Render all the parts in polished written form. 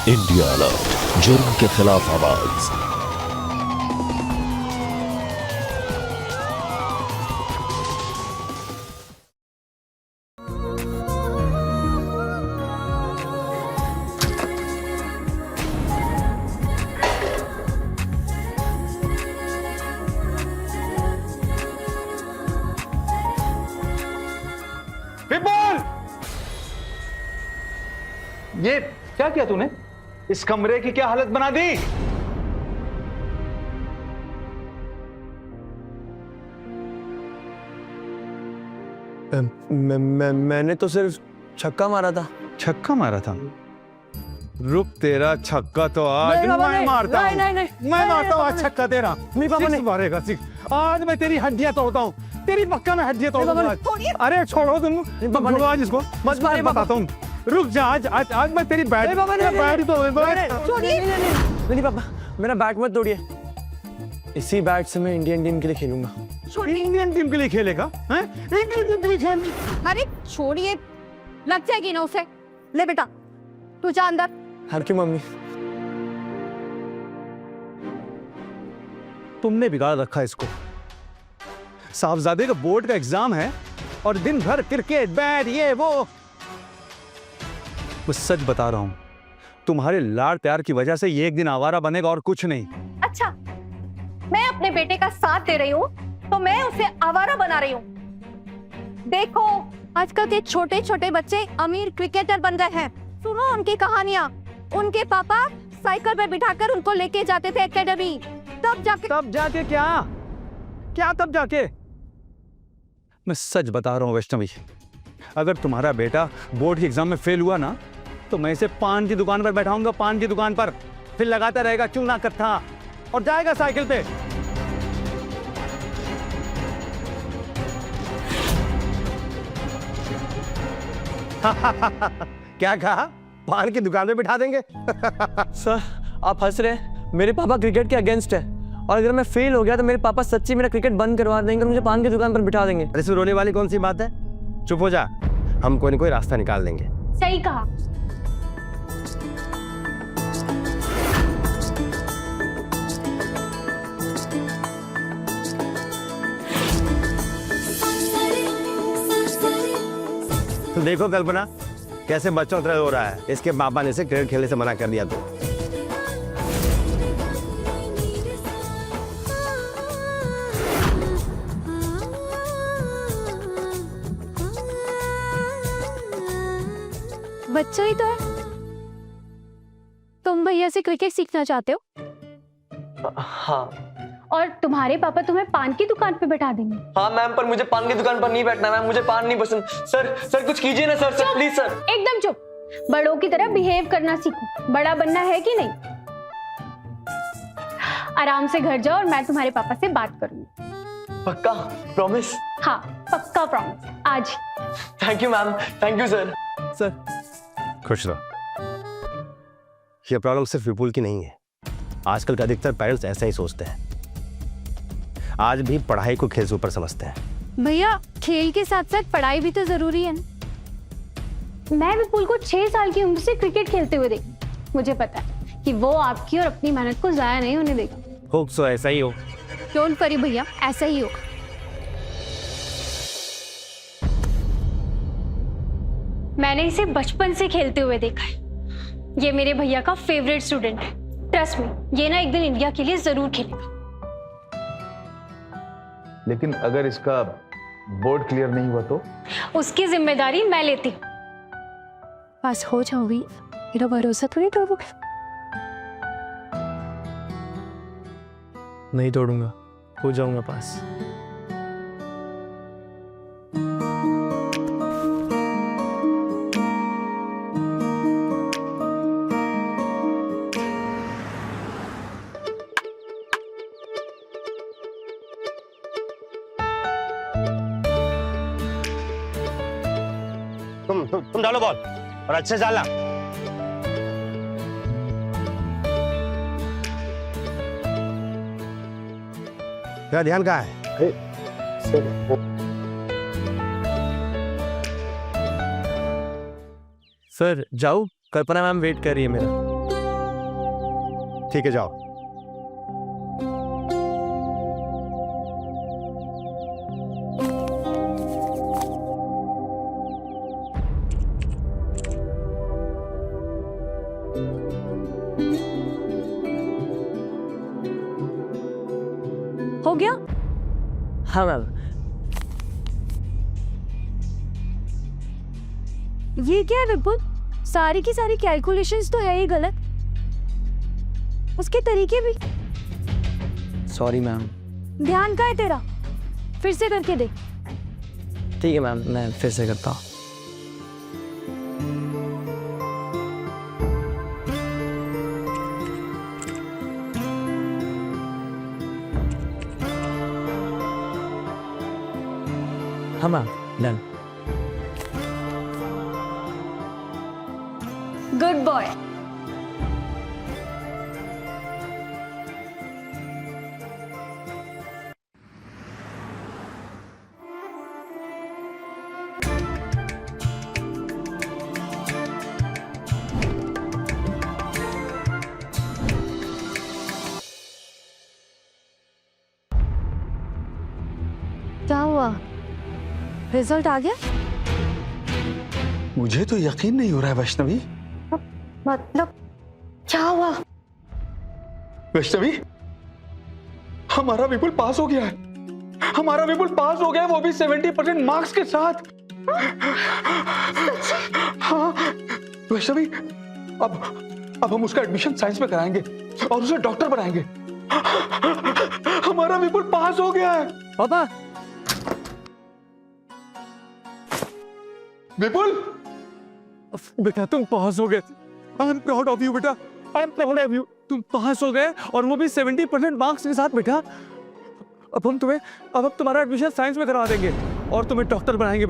India alert, जुर्म के खिलाफ आवाज। विपुल, ये क्या किया तूने? इस कमरे की क्या हालत बना दी? मैंने तो सिर्फ छक्का मारा था। छक्का मारा था? रुक, तेरा छक्का तो आज मैं मारता हूँ। मैं मारता हूँ आज छक्का तेरा। मारेगा सिख। आज मैं तेरी हड्डियां तोड़ता हूँ। तेरी पक्का मैं हड्डियां तोड़ूंगा। अरे छोड़ो तुम, छोड़ो आज इसको। बस मैं बताता हूँ। रुक जा, आज मैं तेरी बैट नहीं पापा, मेरा बैट मत तोड़िए। इसी बैट से मैं इंडियन टीम के लिए खेलूंगा। इंडियन टीम के लिए खेलेगा? इंडियन टीम के लिए खेल। अरे छोड़िए, लग जाएगी ना उसे। ले बेटा, तू जा अंदर। हर की मम्मी, तुमने बिगाड़ रखा इसको। साहबजादे का बोर्ड का एग्जाम है और दिन भर क्रिकेट, बैट, ये वो। मैं सच बता रहा हूं, तुम्हारे लाड़ प्यार की वजह से ये एक दिन आवारा बनेगा और कुछ नहीं। अच्छा, मैं अपने बेटे का साथ दे रही हूँ तो मैं उसे आवारा बना रही हूँ। देखो, आजकल के छोटे छोटे बच्चे अमीर क्रिकेटर बन गए हैं। सुनो उनकी कहानियाँ। उनके पापा साइकिल पर बिठाकर उनको लेके जाते थे एकेडमी। तब जाके क्या तब जाके? मैं सच बता रहा हूँ वैष्णवी, अगर तुम्हारा बेटा बोर्ड के एग्जाम में फेल हुआ ना, तो मैं इसे पान की दुकान पर बैठाऊंगा, पान की दुकान पर। फिर लगाता रहेगा चूना कत्था और जाएगा साइकिल पे। क्या कहा? पान की दुकान पे बिठा देंगे? सर आप हंस रहे हैं। मेरे पापा क्रिकेट के अगेंस्ट है और अगर मैं फेल हो गया तो मेरे पापा सच्ची मेरा क्रिकेट बंद करवा देंगे और मुझे पान की दुकान पर बिठा देंगे। अरे रोने वाली कौन सी बात है? चुप हो जा, हम कोई न कोई रास्ता निकाल देंगे। सही कहा। देखो कल्पना, कैसे बच्चों तरह हो रहा है। इसके पापा ने इसे क्रिकेट खेलने से मना कर दिया। तो बच्चा ही तो है। तुम भैया से क्रिकेट सीखना चाहते हो? हाँ और तुम्हारे पापा तुम्हें पान की दुकान पे बैठा देंगे? हाँ मैम, पर मुझे पान की दुकान पर नहीं बैठना मैम। मुझे पान नहीं पसंद। सर कुछ कीजिए ना सर। Sir please sir. एकदम चुप। बड़ों की तरह बिहेव करना सीखो। बड़ा बनना है कि नहीं? आराम से घर जाओ और मैं तुम्हारे पापा से बात करूंगी। पक्का? प्रॉमिस? हाँ पक्का प्रॉमिस, आज। Thank you ma'am, thank you sir. Sir खुश रहो। ये प्रॉब्लम सिर्फ विपुल की नहीं है। आजकल के अधिकतर पेरेंट्स ऐसा ही सोचते हैं। आज भी पढ़ाई को खेल से ऊपर समझते हैं। भैया, खेल के साथ साथ पढ़ाई भी तो जरूरी है। मैं विपुल को 6 साल की उम्र से क्रिकेट खेलते हुए देखी। मुझे पता है कि वो आपकी और अपनी मेहनत को जाया नहीं होने देगा। होप सो ऐसा ही हो। डोंट वरी भैया, ऐसा ही होगा। मैंने इसे बचपन से खेलते हुए देखा है। ये मेरे भैया का फेवरेट स्टूडेंट है। ट्रस्ट मी, ये ना एक दिन इंडिया के लिए जरूर खेलेगा। लेकिन अगर इसका बोर्ड क्लियर नहीं हुआ तो? उसकी जिम्मेदारी मैं लेती हूँ। बस हो जाओ भी, मेरा भरोसा थोड़ी तोड़ोगे। नहीं तोड़ूंगा, हो जाऊंगा पास। तुम डालो बॉल और अच्छे से डालना। तेरा ध्यान कहाँ है? सर जाऊँ? कल्पना मैम वेट कर रही है मेरा। ठीक है, जाओ। हो गया? हाँ मैम। ये क्या है विपुल? सारी की सारी कैलकुलेशंस तो है ही गलत, उसके तरीके भी। Sorry ma'am. ध्यान का है तेरा? फिर से करके दे। ठीक है मैम, मैं फिर से करता हूँ। हाँ मैम, डन। Good boy. क्या हुआ? रिजल्ट आ गया? मुझे तो यकीन नहीं हो रहा है वैष्णवी। मतलब क्या हुआ? वैष्णवी, हमारा विपुल पास हो गया है। हमारा विपुल पास हो गया है, वो भी 70% मार्क्स के साथ। हाँ वैष्णवी, अब हम उसका एडमिशन साइंस में कराएंगे और उसे डॉक्टर बनाएंगे। हमारा विपुल पास हो गया है। पापा, विपुल, बेटा तुम पास हो गए। I am proud of you बेटा, I am proud of you. तुम पास हो गए और वो भी 70% मार्क्स के साथ बेटा। अब तुम्हारा एडमिशन साइंस में करवा देंगे और तुम्हें डॉक्टर बनाएंगे।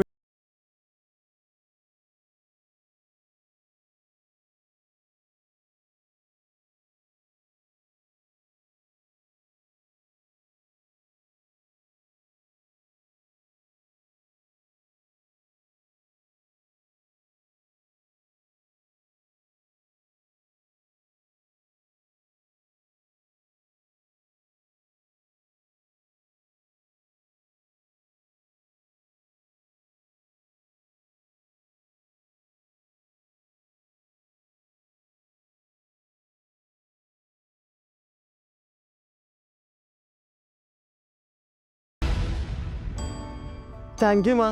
थैंक यू माँ।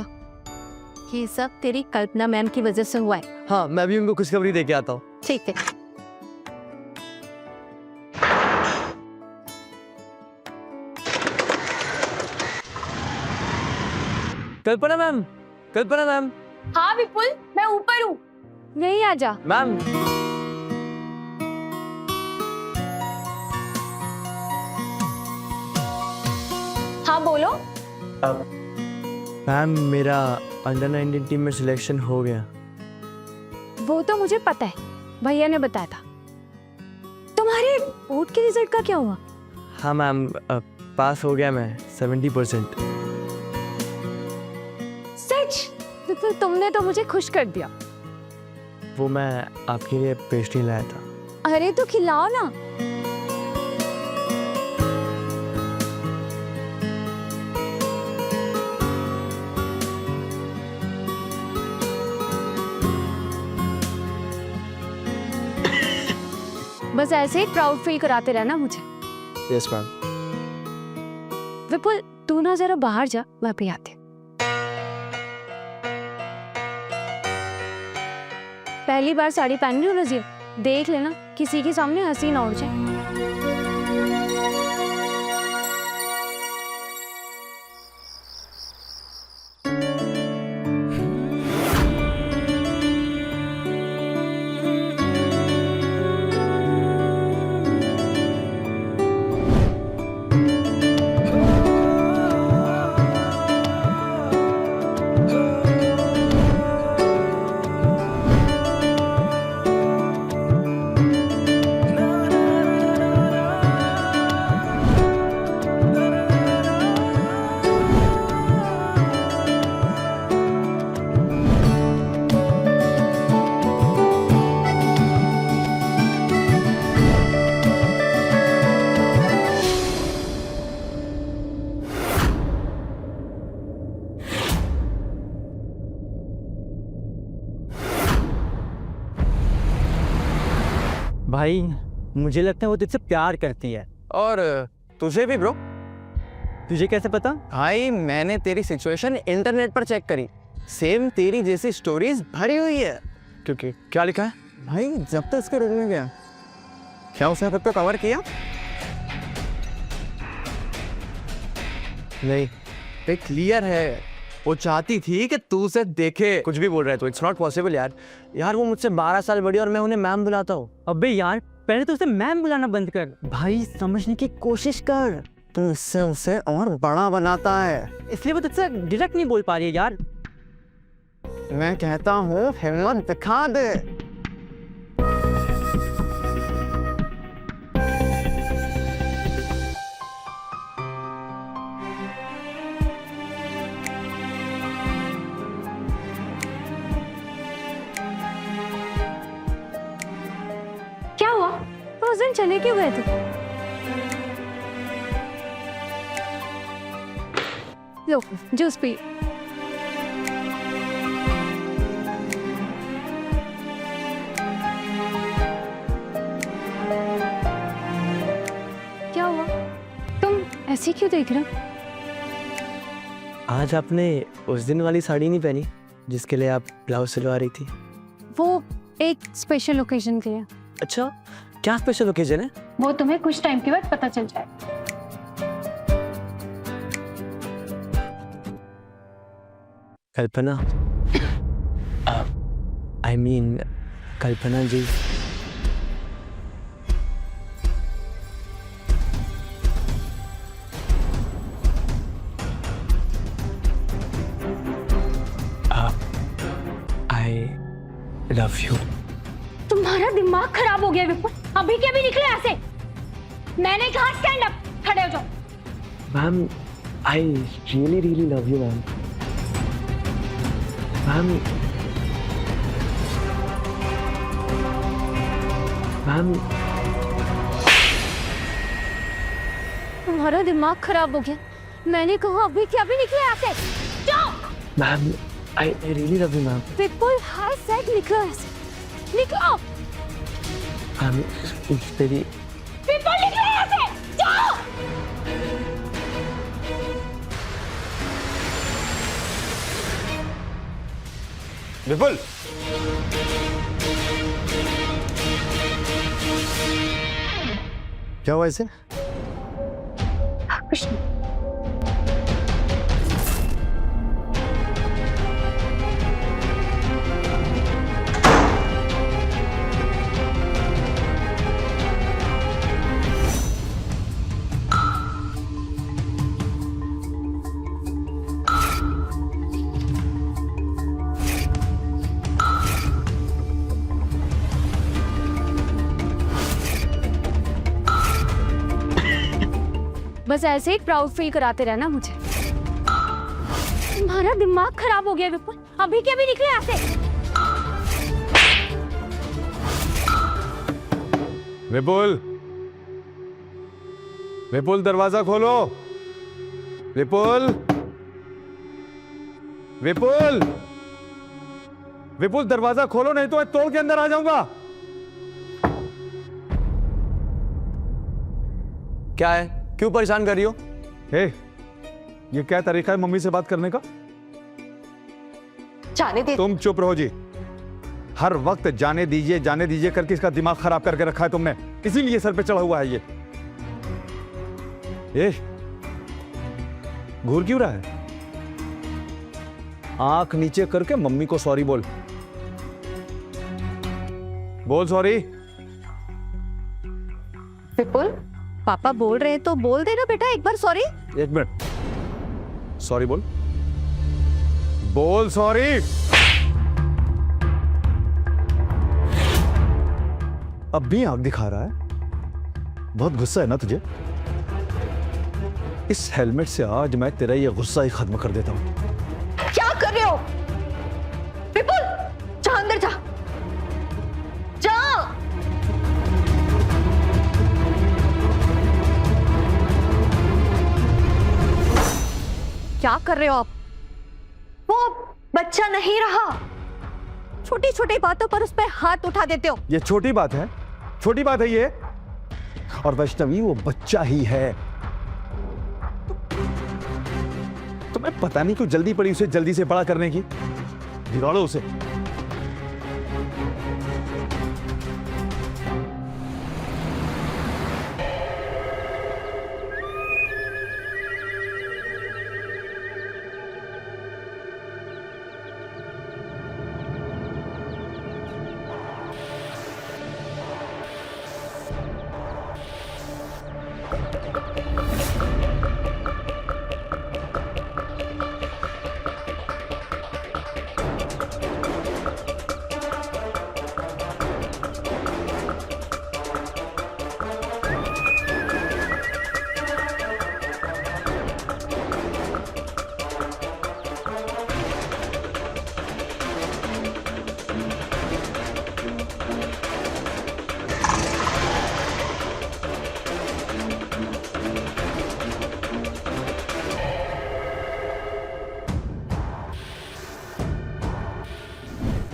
ये सब तेरी कल्पना मैम की वजह से हुआ है। हाँ, मैं भी उनको खुशखबरी दे के आता हूँ। ठीक है। कल्पना मैम, कल्पना मैम। हाँ विपुल, मैं ऊपर हूँ, यहीं आ जा। मैम, हाँ बोलो। मैम मेरा अंडर 19 टीम में सिलेक्शन हो गया। वो तो मुझे पता है, भैया ने बताया था। तुम्हारे बोर्ड के रिजल्ट का क्या हुआ? हाँ मैम, पास हो गया मैं 70%। सच? तो तुमने तो मुझे खुश कर दिया। वो मैं आपके लिए पेस्ट्री लाया था। अरे तो खिलाओ ना। बस ऐसे ही प्राउड फील कराते रहना मुझे। Yes ma'am. विपुल, तू ना जरा बाहर जा, मैं भी आती हूँ। पहली बार साड़ी पहन रही हूँ नज़ीर, देख लेना किसी के सामने हंसी ना उड़ जाए। भाई मुझे लगता है वो तुझसे प्यार करती है। और तुझे भी ब्रो। तुझे कैसे पता? भाई मैंने तेरी सिचुएशन इंटरनेट पर चेक करी, सेम तेरी जैसी स्टोरीज भरी हुई है। क्योंकि क्या लिखा है? भाई जब तक इसके रूम में गया, क्या उसने खुद को कवर किया? नहीं, ये क्लियर है, वो चाहती थी कि तू उसे देखे। कुछ भी बोल रहा है तो इट्स नॉट पॉसिबल यार। यार वो मुझसे 12 साल बड़ी और मैं उन्हें मैम बुलाता हूँ। अबे यार पहले तो उसे मैम बुलाना बंद कर। भाई समझने की कोशिश कर। तू इससे उसे और बड़ा बनाता है। इसलिए वो तुझसे डायरेक्ट नहीं बोल पा रही है यार। मैं कहता हूँ हिम्मत दिखा दे। क्या हुआ? तो उस दिन चले क्यों गए थे? लो जूस पी। क्या हुआ? तुम ऐसे क्यों देख रहे हो? आज आपने उस दिन वाली साड़ी नहीं पहनी जिसके लिए आप ब्लाउज सिलवा रही थी। वो एक स्पेशल ओकेजन के लिए। अच्छा, क्या स्पेशल ओकेजन है? वो तुम्हें कुछ टाइम के बाद पता चल जाए। Kalpana, I mean Kalpana ji. I love you. तुम्हारा दिमाग खराब हो गया विपुल, अभी के अभी निकले ऐसे। मैंने कहा स्टैंड अप, खड़े हो जाओ। Ma'am I really really love you ma'am. Ma'am तुम्हारा दिमाग खराब हो गया। मैंने कहा अभी के अभी निकले ऐसे। जाओ। Ma'am I really love you ma'am. Vipul hi said निकलो ऐसे। निकलो। मैम तेरी विपुल निकलो ऐसे। जाओ। विपुल, क्या हुआ इसे? कुछ नहीं। बस ऐसे ही प्राउड फील कराते रहना मुझे। तुम्हारा दिमाग खराब हो गया विपुल, अभी के अभी निकले ऐसे। विपुल, विपुल दरवाजा खोलो। विपुल, विपुल, विपुल दरवाजा खोलो नहीं तो मैं तोड़ के अंदर आ जाऊंगा। क्या है? क्यों परेशान कर रही हो? हे, ये क्या तरीका है मम्मी से बात करने का? जाने दे। तुम चुप रहो जी। हर वक्त जाने दीजिए करके इसका दिमाग खराब करके रखा है तुमने, इसीलिए सर पे चढ़ा हुआ है ये। घूर क्यों रहा है? आंख नीचे करके मम्मी को सॉरी बोल। बोल सॉरी। विपुल, पापा बोल रहे हैं तो बोल देना बेटा एक बार सॉरी। एक मिनट, सॉरी बोल। बोल सॉरी। अब भी आंख दिखा रहा है? बहुत गुस्सा है ना तुझे? इस हेलमेट से आज मैं तेरा ये गुस्सा ही खत्म कर देता हूं। क्या कर रहे हो विपुल? जा अंदर जा। जा। क्या कर रहे हो आप? वो बच्चा नहीं रहा। छोटी छोटी बातों पर उस पर हाथ उठा देते हो। ये छोटी बात है? छोटी बात है ये। और वैष्णवी वो बच्चा ही है। तो मैं पता नहीं क्यों जल्दी पड़ी उसे जल्दी से बड़ा करने की। बिगाड़ो उसे।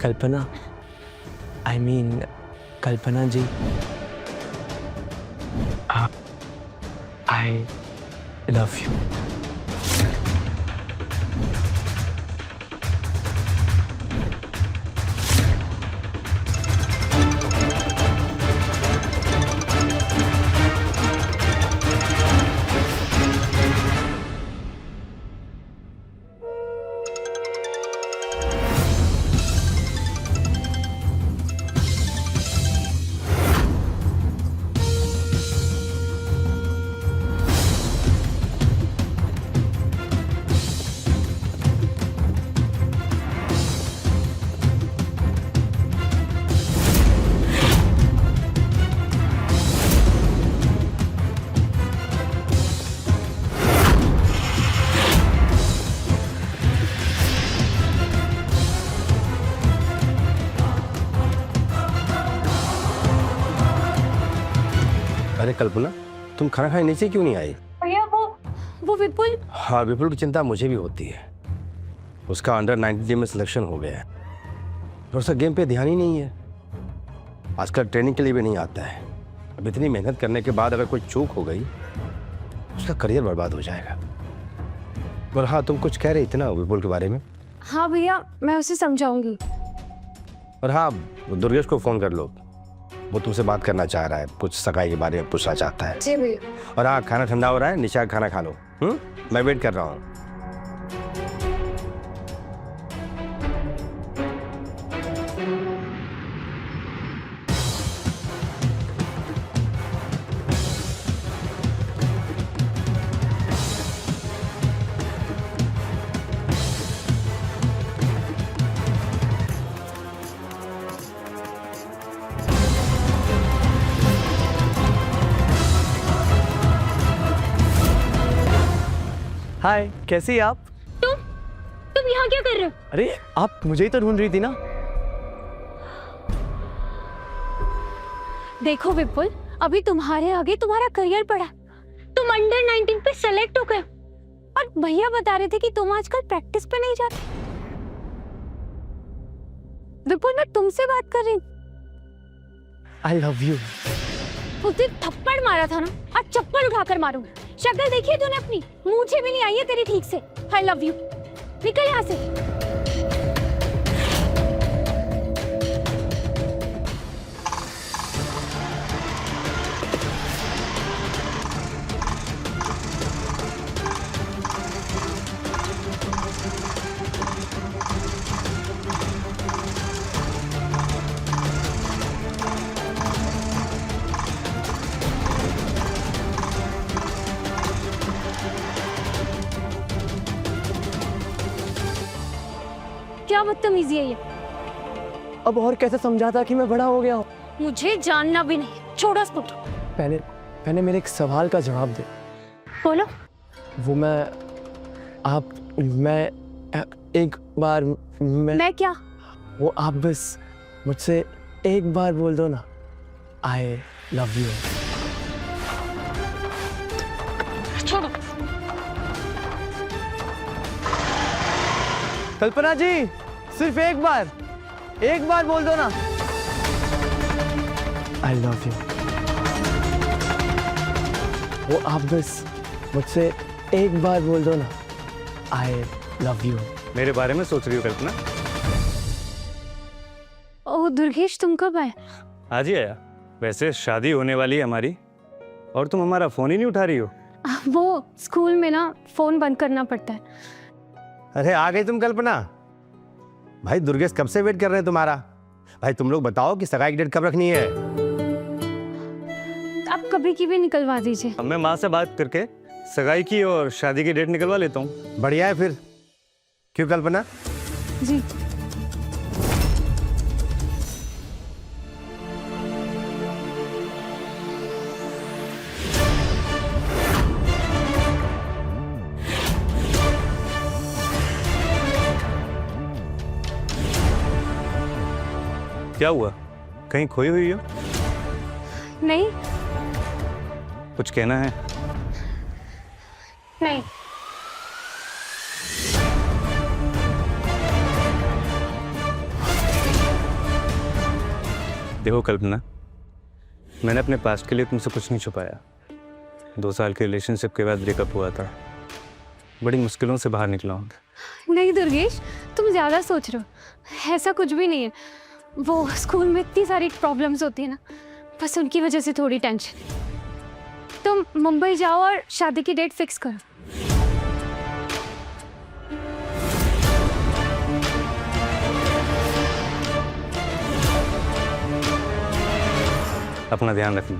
Kalpana, I mean Kalpana ji, I love you. अरे कल्पना, तुम खाना खाने नीचे क्यों नहीं आई? भैया वो विपुल। हाँ, विपुल की चिंता मुझे भी होती है। उसका अंडर 19 में सिलेक्शन हो गया है और उसका गेम पे ध्यान ही नहीं है। आजकल ट्रेनिंग के लिए भी नहीं आता है। अब इतनी मेहनत करने के बाद अगर कोई चूक हो गई उसका करियर बर्बाद हो जाएगा। और हाँ, तुम कुछ कह रही थी ना विपुल के बारे में? हाँ भैया, मैं उसे समझाऊंगी। और हाँ, दुर्गेश को फोन कर लो, वो तुमसे बात करना चाह रहा है, कुछ सगाई के बारे में पूछना चाहता है। जी भैया। और हाँ, खाना ठंडा हो रहा है, नीचे खाना खा लो। मैं वेट कर रहा हूँ। हाय, कैसी आप? तुम यहाँ क्या कर रहे हो? अरे आप मुझे ही तो ढूंढ रही थी ना। देखो विपुल, अभी तुम्हारे आगे तुम्हारा करियर पड़ा। तुम अंडर 19 पे सेलेक्ट हो गए और भैया बता रहे थे कि तुम आजकल प्रैक्टिस पे नहीं जाते। विपुल, मैं तुमसे बात कर रही हूँ। आई लव यू। उस दिन थप्पड़ मारा था ना, आज चप्पल उठाकर मारूंगी। शक्ल देखी है तूने अपनी? मुझे भी नहीं आई है तेरी ठीक से। आई लव यू। निकल यहाँ से। क्या बदतमीजी है ये? अब और कैसे समझाता कि मैं बड़ा हो गया हूँ? मुझे जानना भी नहीं। छोड़ो इसको। पहले मेरे एक सवाल का जवाब दे। बोलो। वो एक बार मैं क्या? वो आप बस मुझसे एक बार बोल दो ना, आई लव यू। छोड़ो। कल्पना जी, सिर्फ एक बार बोल दो ना, आई लव यू। वो आप बस मुझसे एक बार बोल दो ना, आई लव यू। मेरे बारे में सोच रही हो कल्पना? ओ दुर्गेश, तुम कब आए? आज ही आया। वैसे शादी होने वाली है हमारी, और तुम हमारा फोन ही नहीं उठा रही हो। वो स्कूल में ना फोन बंद करना पड़ता है। अरे आ गई तुम कल्पना। भाई दुर्गेश कब से वेट कर रहे हैं तुम्हारा। भाई तुम लोग बताओ कि सगाई की डेट कब रखनी है। आप कभी की भी निकलवा दीजिए। अब मैं माँ से बात करके सगाई की और शादी की डेट निकलवा लेता हूँ। बढ़िया है फिर। क्यों कल्पना? जी। क्या हुआ, कहीं खोई हुई हो? नहीं कुछ कहना है? नहीं। देखो कल्पना, मैंने अपने पास्ट के लिए तुमसे कुछ नहीं छुपाया। 2 साल के रिलेशनशिप के बाद ब्रेकअप हुआ था। बड़ी मुश्किलों से बाहर निकला हूँ। नहीं दुर्गेश, तुम ज्यादा सोच रहे हो। ऐसा कुछ भी नहीं है। वो स्कूल में इतनी सारी प्रॉब्लम्स होती है ना, बस उनकी वजह से थोड़ी टेंशन है। तुम मुंबई जाओ और शादी की डेट फिक्स करो। अपना ध्यान रखना।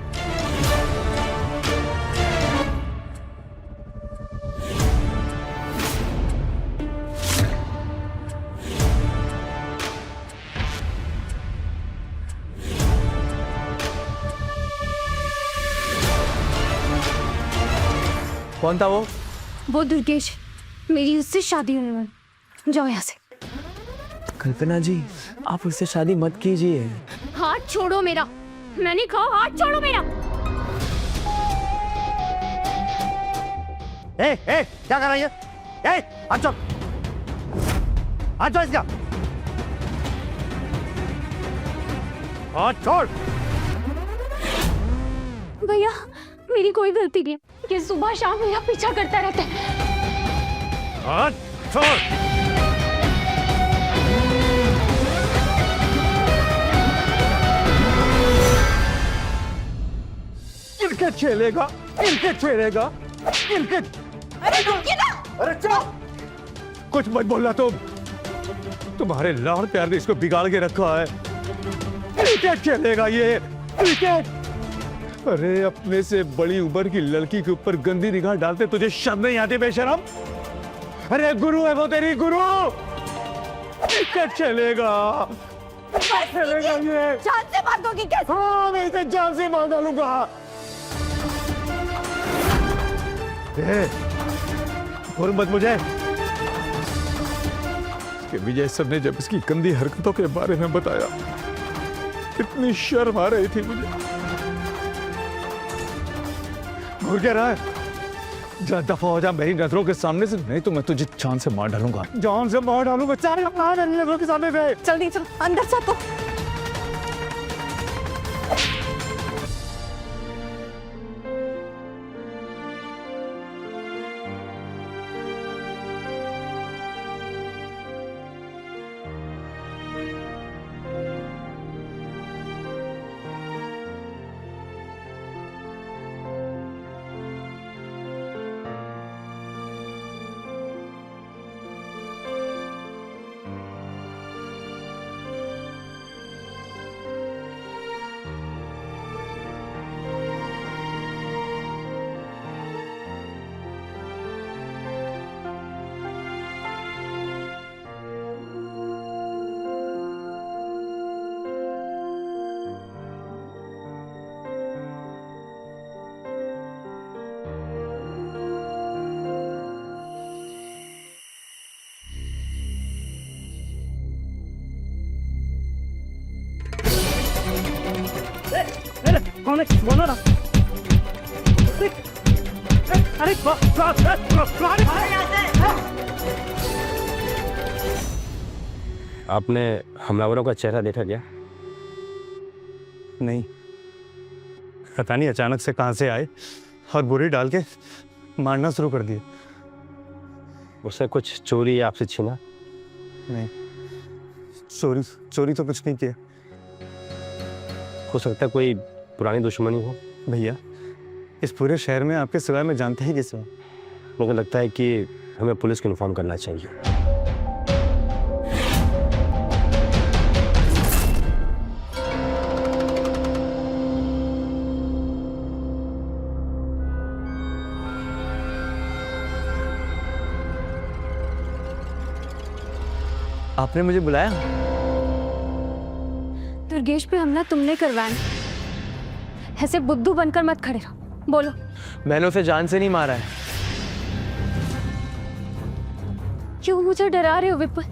कौन था वो? वो दुर्गेश, मेरी उससे शादी होने वाली। जाओ यहाँ से। कल्पना जी, आप उससे शादी मत कीजिए। हाथ छोड़ो मेरा। मैंने कहा हाथ छोड़ो मेरा। क्या कर रही है? हाथ छोड़, हाथ छोड़ इसका, हाथ छोड़। भैया, मेरी कोई गलती नहीं है। ये सुबह शाम मेरा पीछा करता रहता है। हाथ छोड़। इनके खेलेगा, इनके खेलेगा, इनके। अरे रुकिए ना। अरे चलो, कुछ मत बोलना तुम। तुम्हारे लाड़ प्यार ने इसको बिगाड़ के रखा है। क्रिकेट खेलेगा ये, क्रिकेट। अरे अपने से बड़ी उम्र की लड़की के ऊपर गंदी निगाह डालते तुझे शर्म नहीं आती बेशरम? अरे गुरु है वो, तेरी गुरु। क्रिकेट खेलेगा, खेलेगा ये। जान से मार दोगी कैसे? हाँ, मैं इसे जान से मार डालूंगा। और मत मुझे। इसके विजय सर ने जब इसकी गंदी हरकतों के बारे में बताया, इतनी शर्म आ रही थी मुझे। घूर क्या रहा है? जा दफा हो जा मेरी नजरों के सामने से, नहीं तो मैं तुझे जान से मार डालूंगा। जान से मार डालूंगा। मेरी नजरों के सामने से। जल्दी चलो, अंदर जा तो। कौन है? बोलो ना। अरे आपने हमलावरों का चेहरा देखा क्या? नहीं। पता नहीं अचानक से कहाँ से आए और बुरी डाल के मारना शुरू कर दिए। उसने कुछ चोरी आपसे छीना? नहीं, चोरी तो कुछ नहीं किया। हो सकता है कोई पुरानी दुश्मनी हो। भैया, इस पूरे शहर में आपके सिवाय मैं जानते ही किसे हूँ। मुझे लगता है कि हमें पुलिस को इन्फॉर्म करना चाहिए। आपने मुझे बुलाया? दुर्गेश पे हमला तुमने करवाया, ऐसे बुद्धू बनकर मत खड़े रहो, बोलो। मैंने उसे जान से नहीं मारा है। क्यों मुझे डरा रहे हो विपुल?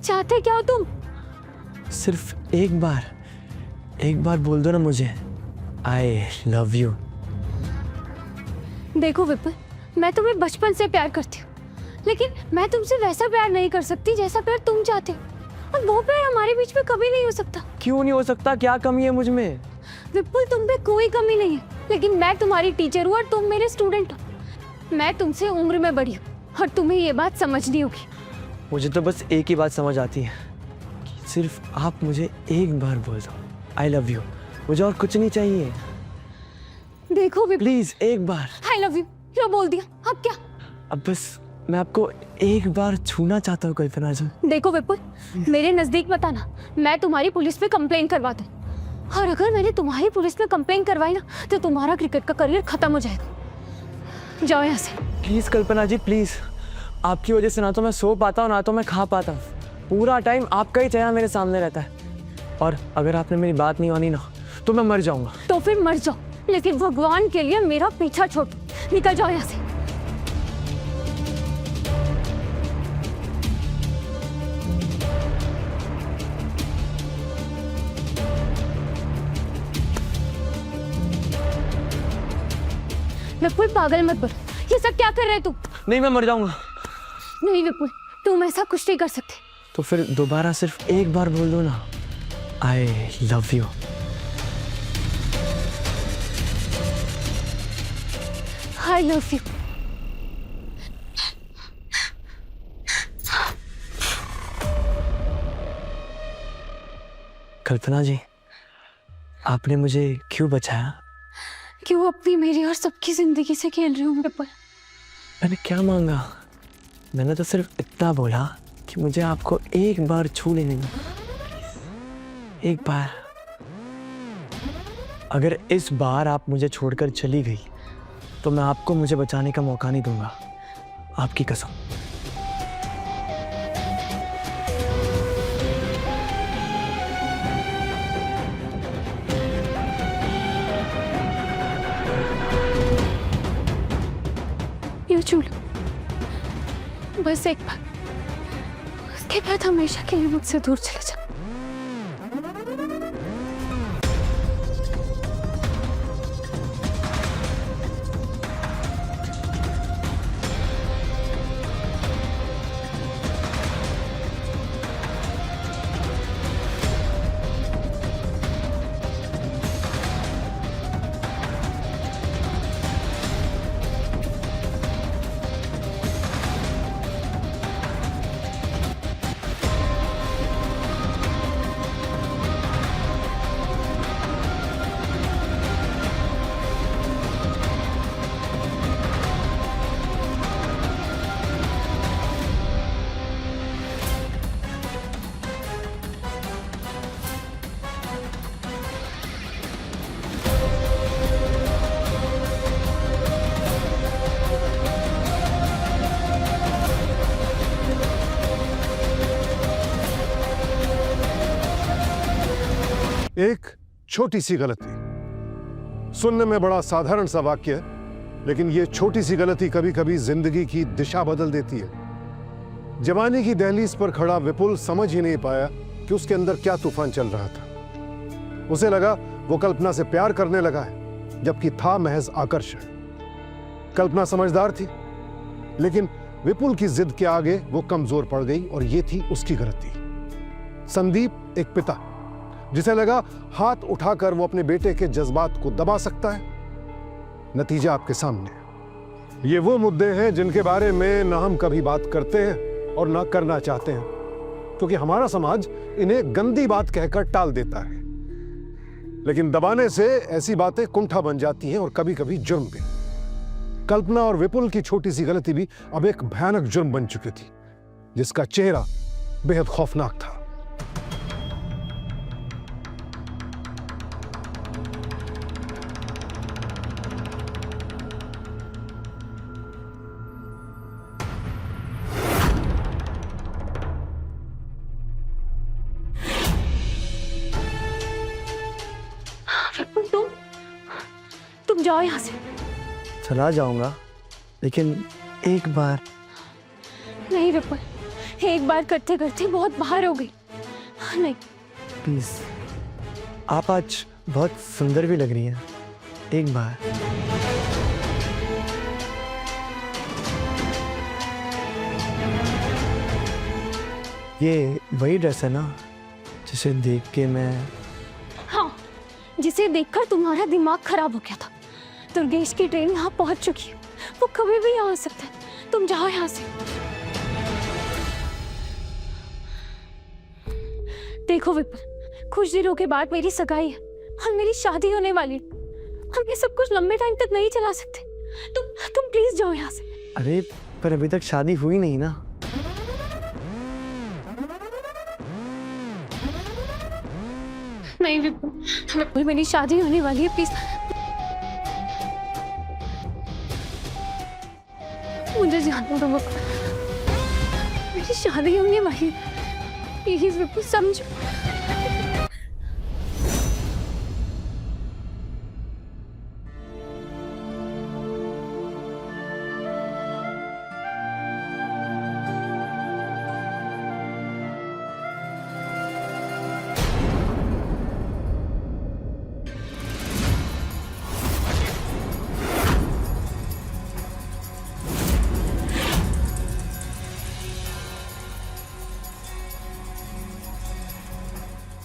चाहते क्या हो तुम? सिर्फ एक बार बोल दो ना मुझे, आई लव यू। देखो विपुल, मैं तुम्हें बचपन से प्यार करती हूँ, लेकिन मैं तुमसे वैसा प्यार नहीं कर सकती जैसा प्यार तुम चाहते हो, और वो प्यार हमारे बीच में कभी नहीं हो सकता। क्यों नहीं हो सकता? क्या कमी है मुझ में? विपुल, तुम पे कोई कमी नहीं है, लेकिन मैं तुम्हारी टीचर हूँ और तुम मेरे स्टूडेंट हो। मैं तुमसे उम्र में बड़ी हूँ और तुम्हें ये बात समझनी होगी। मुझे तो बस एक ही बात समझ आती है कि सिर्फ आप मुझे एक बार बोल दो, आई लव यू। मुझे और कुछ नहीं चाहिए। देखो विपुल, प्लीज एक बार। आई लव यू जो बोल दिया, अब क्या? अब बस मैं आपको एक बार छूना चाहता हूँ कल्पना जी। देखो विपुल, मेरे नजदीक मत आना, मैं तुम्हारी पुलिस पे कंप्लेन करवा दूं, और अगर मैंने तुम्हारी पुलिस में कंप्लेन करवाई ना तो तुम्हारा क्रिकेट का करियर खत्म हो जाएगा। जाओ यहाँ से। Please Kalpana ji, please. आपकी वजह से ना तो मैं सो पाता हूँ ना तो मैं खा पाता हूँ। पूरा टाइम आपका ही चेहरा मेरे सामने रहता है, और अगर आपने मेरी बात नहीं मानी ना तो मैं मर जाऊंगा। तो फिर मर जाओ, लेकिन भगवान के लिए मेरा पीछा छोड़ दो। निकल जाओ यहाँ से। विपुल, पागल मत बनो, ये सब क्या कर रहे तुम? नहीं, मैं मर जाऊंगा। नहीं विपुल, तुम ऐसा कुछ नहीं कर सकते। तो फिर दोबारा सिर्फ एक बार बोल दो ना, I love you. I love you. Kalpana ji, आपने मुझे क्यों बचाया? क्यों अपनी, मेरी और सबकी जिंदगी से खेल रही हूँ विपुल? मैंने क्या मांगा? मैंने तो सिर्फ इतना बोला कि मुझे आपको एक बार छू लेने दो, एक बार। अगर इस बार आप मुझे छोड़कर चली गई तो मैं आपको मुझे बचाने का मौका नहीं दूंगा, आपकी कसम। ये छू लो, बस एक बार, उसके बाद हमेशा के लिए मुझसे दूर चले जाओ। एक छोटी सी गलती, सुनने में बड़ा साधारण सा वाक्य है, लेकिन ये छोटी सी गलती कभी कभी जिंदगी की दिशा बदल देती है। जवानी की दहलीज पर खड़ा विपुल समझ ही नहीं पाया कि उसके अंदर क्या तूफान चल रहा था। उसे लगा वो कल्पना से प्यार करने लगा है, जबकि था महज आकर्षण। कल्पना समझदार थी, लेकिन विपुल की जिद के आगे वो कमजोर पड़ गई, और ये थी उसकी गलती। संदीप एक पिता जिसे लगा हाथ उठाकर वो अपने बेटे के जज्बात को दबा सकता है। नतीजा आपके सामने है। ये वो मुद्दे हैं जिनके बारे में ना हम कभी बात करते हैं और ना करना चाहते हैं, क्योंकि हमारा समाज इन्हें गंदी बात कहकर टाल देता है। लेकिन दबाने से ऐसी बातें कुंठा बन जाती हैं और कभी कभी जुर्म भी। कल्पना और विपुल की छोटी सी गलती भी अब एक भयानक जुर्म बन चुकी थी, जिसका चेहरा बेहद खौफनाक था। तुम जाओ यहाँ से। चला जाऊंगा, लेकिन एक बार। नहीं विपुल, एक बार करते करते बहुत बाहर हो गई। नहीं प्लीज, आप आज बहुत सुंदर भी लग रही हैं, एक बार। ये वही ड्रेस है ना जिसे देख के मैं। हाँ, जिसे देखकर तुम्हारा दिमाग खराब हो गया था। दुर्गेश की ट्रेन यहाँ पहुंच चुकी है, वो कभी भी यहाँ आ सकता है। तुम जाओ यहाँ से। देखो विपुल, कुछ दिनों के बाद मेरी सगाई है और मेरी शादी होने वाली है। हम ये सब कुछ लंबे टाइम तक नहीं चला सकते। तुम प्लीज जाओ यहाँ से। अरे पर अभी तक शादी हुई नहीं ना। नहीं विपुल, मेरी शादी होने वाली है। प्लीज मुझे जाने दो। मेरी शादी होने वाली है। प्लीज विपुल समझो।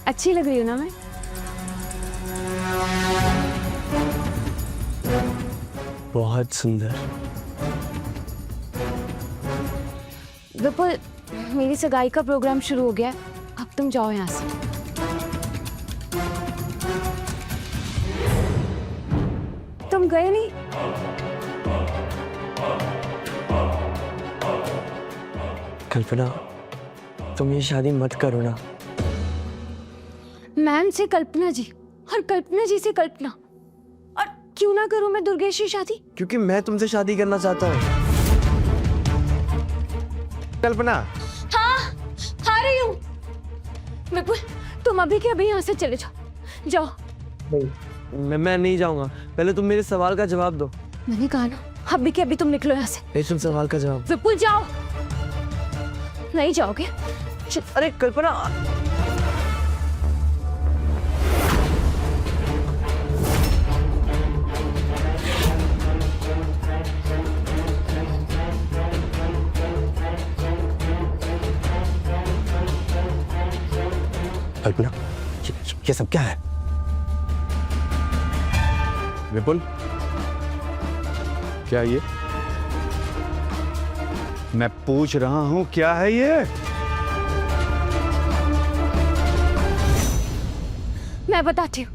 अच्छी लग रही हूँ ना मैं? बहुत सुंदर। विपुल, मेरी सगाई का प्रोग्राम शुरू हो गया है। अब तुम जाओ यहाँ से। तुम गए नहीं? कल्पना, तुम ये शादी मत करो ना। मैम से कल्पना जी और कल्पना जी से कल्पना, और क्यों ना करूं मैं दुर्गेश की शादी? क्योंकि मैं तुमसे शादी करना चाहता हूँ। कल्पना। हाँ, आ रही हूँ। विपुल, तुम अभी के अभी यहाँ से चले जाओ। जाओ। मैं नहीं जाऊंगा। पहले तुम मेरे सवाल का जवाब दो। मैंने कहा ना, अभी के अभी तुम निकलो यहाँ से। तुम सवाल का जवाब। विपुल जाओ। नहीं जाओगे? अरे कल्पना। कल्पना, ये सब क्या है? विपुल, क्या ये? मैं पूछ रहा हूं क्या है ये? मैं बताती हूँ।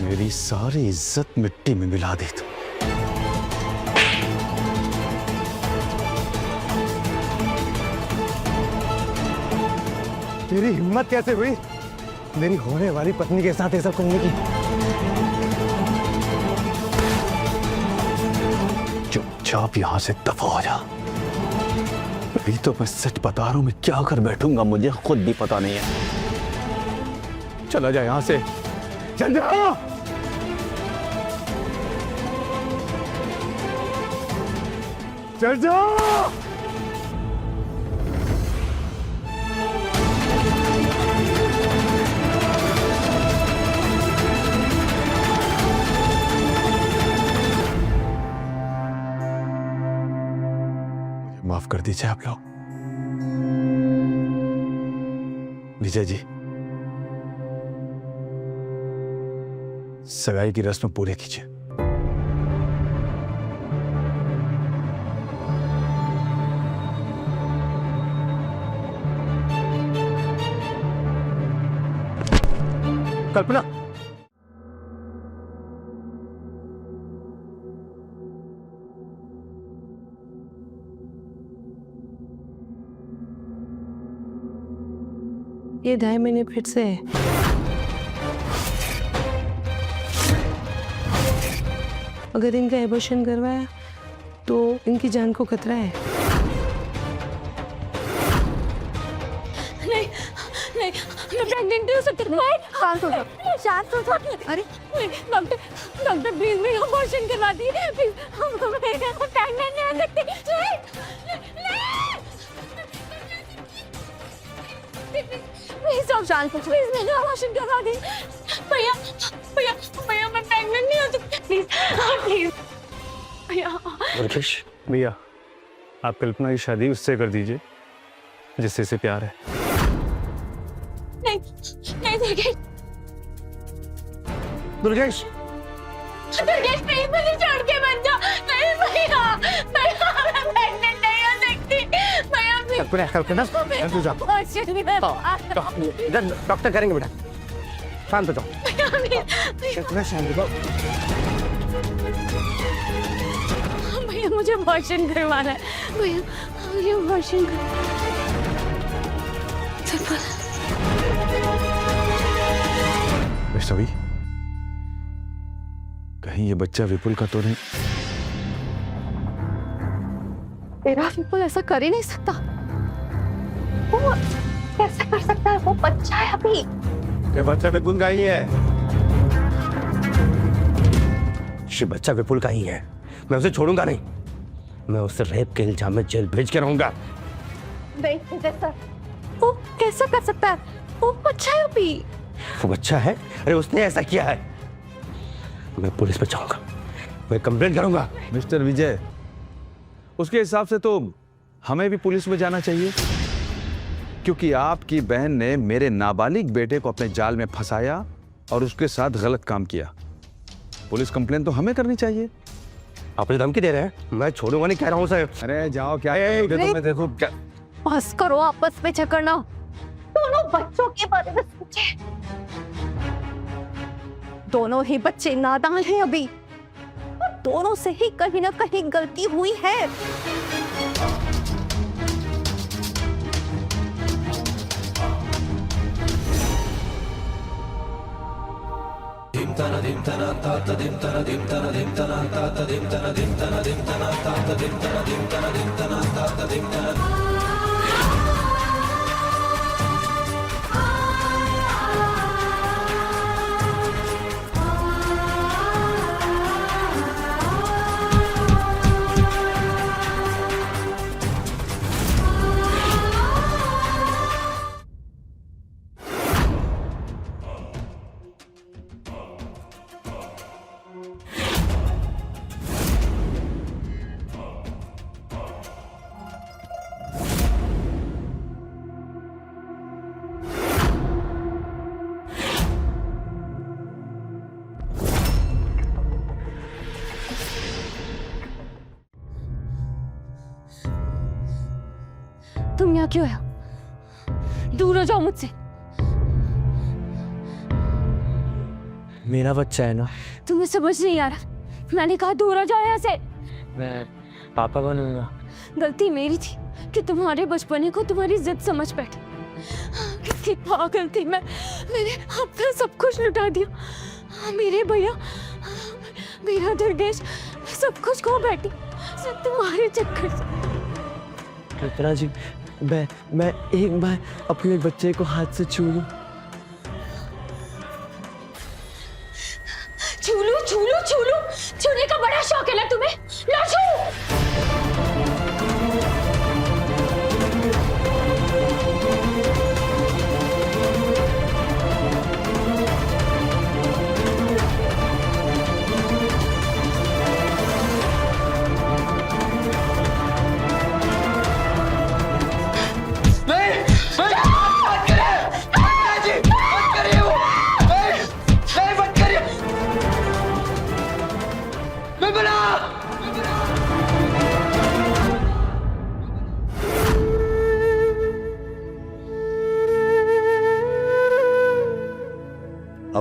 मेरी सारी इज्जत मिट्टी में मिला दी तू। तेरी हिम्मत कैसे हुई मेरी होने वाली पत्नी के साथ ये सब करने की? चुपचाप यहां से दफा हो जा। अभी तो मैं सच बता रहा हूं, मैं क्या कर बैठूंगा मुझे खुद भी पता नहीं है। चला जा यहां से, चल जा। चल जाओ। माफ कर दीजिए आप लोग। विजय जी, सगाई की रस्म पूरे कीजिए। कल्पना, ये 2.5 महीने फिर से है। अगर इनका एबॉर्शन करवाया तो इनकी जान को खतरा है। नहीं नहीं, मैं प्रेग्नेंट हो सकती हूँ। शांत हो जाओ। अरे डॉक्टर डॉक्टर प्लीज मेरा अबॉर्शन करवा दीजिए प्लीज। मैं प्रेग्नेंट नहीं हो सकती। प्लीज आप शांत हो, प्लीज मेरा अबॉर्शन करवा दीजिए। भैया भैया भैया मैं प्रेग्नेंट नहीं हो सकती। प्लीज प्लीज भैया। दुर्गेश भैया, आप कल्पना की शादी उससे कर दीजिए जिससे इसे प्यार है। नहीं नहीं दुर्गेश दुर्गेश, दुर्गेश प्लीज मुझे छोड़ के मत जाओ। नहीं भैया भैया मैं प्रेग्नेंट नहीं हो सकती। भैया प्लीज। कल्पना तू जा। डॉक्टर करेंगे बेटा, शांत हो जाओ। कल्पना शांत हो। भैया मुझे अबॉर्शन करवाना है। भैया मुझे अबॉर्शन वैष्णवी, कहीं ये बच्चा विपुल का तो नहीं? तेरा विपुल ऐसा कर ही नहीं सकता। वो कैसे कर सकता है? वो बच्चा है अभी। ये बच्चा विपुल का ही है। ये बच्चा विपुल का ही है। मैं उसे छोड़ूंगा नहीं। मैं उसे रेप के इल्जाम में जेल भेज के रहूंगा। नहीं सर, वो कैसे कर सकता है? वो बच्चा है अभी। वो बच्चा है? अरे उसने ऐसा किया है। मैं पुलिस पे जाऊंगा, मैं कंप्लेंट करूंगा। मिस्टर विजय, उसके हिसाब से तो हमें भी पुलिस में जाना चाहिए, क्योंकि आपकी बहन ने मेरे नाबालिग बेटे को अपने जाल में फंसाया और उसके साथ गलत काम किया। पुलिस कंप्लेंट तो हमें करनी चाहिए। आप मुझे धमकी दे रहे हैं? मैं छोड़ूंगा नहीं कह रहा हूं सर। अरे जाओ, क्या है? मैं देखो क्या। बस करो आपस में झगड़ना। दोनों बच्चों के बारे में सोचे। दोनों ही बच्चे नादान हैं अभी, और दोनों से ही कहीं ना कहीं गलती हुई है। तुम यहाँ क्यों हो? दूर हो जाओ मुझसे। मेरा बच्चा है ना। तुम्हें समझ नहीं आ रहा। मैंने कहा दूर हो जाओ यहाँ से। मैं पापा बनूंगा। गलती मेरी थी कि तुम्हारे बचपने को तुम्हारी जिद समझ बैठी। कितनी पागल थी मैं। मैंने अपना सब कुछ लुटा दिया। मेरे भैया, मेरा दुर्गेश, सब कुछ खो बैठी सिर्फ तुम्हारे चक्कर से। कल्पना जी, मैं एक बार अपने बच्चे को हाथ से छू लूं। छूने का बड़ा शौक है ना तुम्हें? लो छू।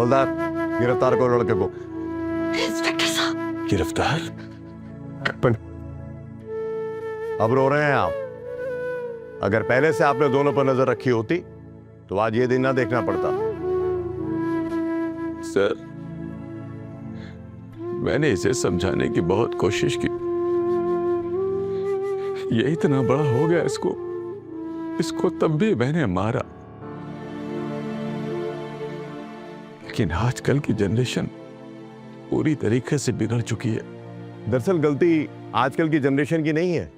हवलदार, गिरफ्तार करो लड़के को। इंस्पेक्टर साहब। गिरफ्तार? अब रो रहे हैं आप? अगर पहले से आपने दोनों पर नजर रखी होती तो आज ये दिन ना देखना पड़ता। सर, मैंने इसे समझाने की बहुत कोशिश की। ये इतना बड़ा हो गया, इसको तब भी मैंने मारा। लेकिन आजकल की जनरेशन पूरी तरीके से बिगड़ चुकी है। दरअसल गलती आजकल की जनरेशन की नहीं है,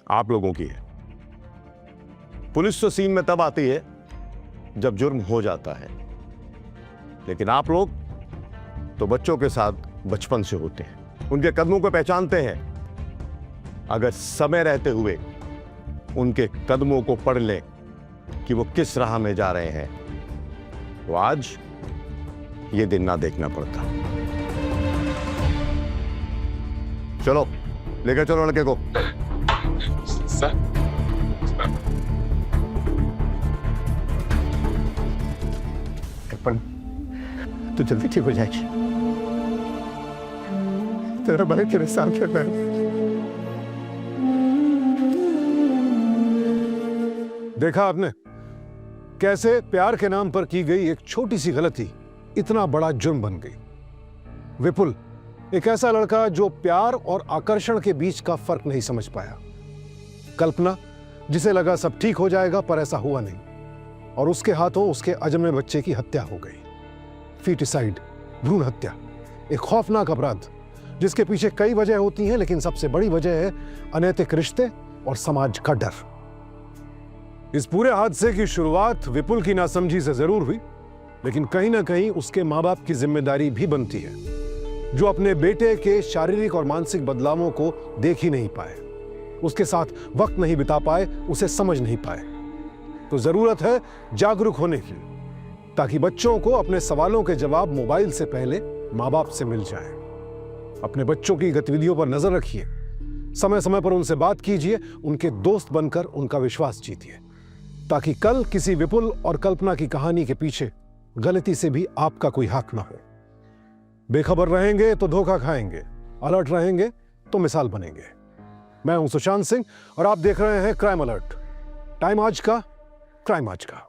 आप लोगों की है। पुलिस तो सीन में तब आती है जब जुर्म हो जाता है, लेकिन आप लोग तो बच्चों के साथ बचपन से होते हैं, उनके कदमों को पहचानते हैं। अगर समय रहते हुए उनके कदमों को पढ़ लें कि वो किस राह में जा रहे हैं, तो आज ये दिन ना देखना पड़ता। चलो लेकर चलो लड़के को। सर, तू जल्दी ठीक हो जाएगी। तेरा भाई तेरे साथ है। देखा आपने कैसे प्यार के नाम पर की गई एक छोटी सी गलती इतना बड़ा जुर्म बन गई। विपुल एक ऐसा लड़का जो प्यार और आकर्षण के बीच का फर्क नहीं समझ पाया। कल्पना जिसे लगा सब ठीक हो जाएगा, पर ऐसा हुआ नहीं, और उसके हाथों उसके अजन्मे बच्चे की हत्या हो गई। फीटिसाइड, भ्रूण हत्या, एक खौफनाक अपराध जिसके पीछे कई वजह होती हैं, लेकिन सबसे बड़ी वजह है अनैतिक रिश्ते और समाज का डर। इस पूरे हादसे की शुरुआत विपुल की नासमझी से जरूर हुई, लेकिन कहीं ना कहीं उसके मां बाप की जिम्मेदारी भी बनती है, जो अपने बेटे के शारीरिक और मानसिक बदलावों को देख ही नहीं पाए, उसके साथ वक्त नहीं बिता पाए, उसे समझ नहीं पाए। तो जरूरत है जागरूक होने की, ताकि बच्चों को अपने सवालों के जवाब मोबाइल से पहले मां बाप से मिल जाएं। अपने बच्चों की गतिविधियों पर नजर रखिए, समय समय पर उनसे बात कीजिए, उनके दोस्त बनकर उनका विश्वास जीतिए, ताकि कल किसी विपुल और कल्पना की कहानी के पीछे गलती से भी आपका कोई हक ना हो। बेखबर रहेंगे तो धोखा खाएंगे, अलर्ट रहेंगे तो मिसाल बनेंगे। मैं हूं सुशांत सिंह और आप देख रहे हैं क्राइम अलर्ट। टाइम आज का, क्राइम आज का।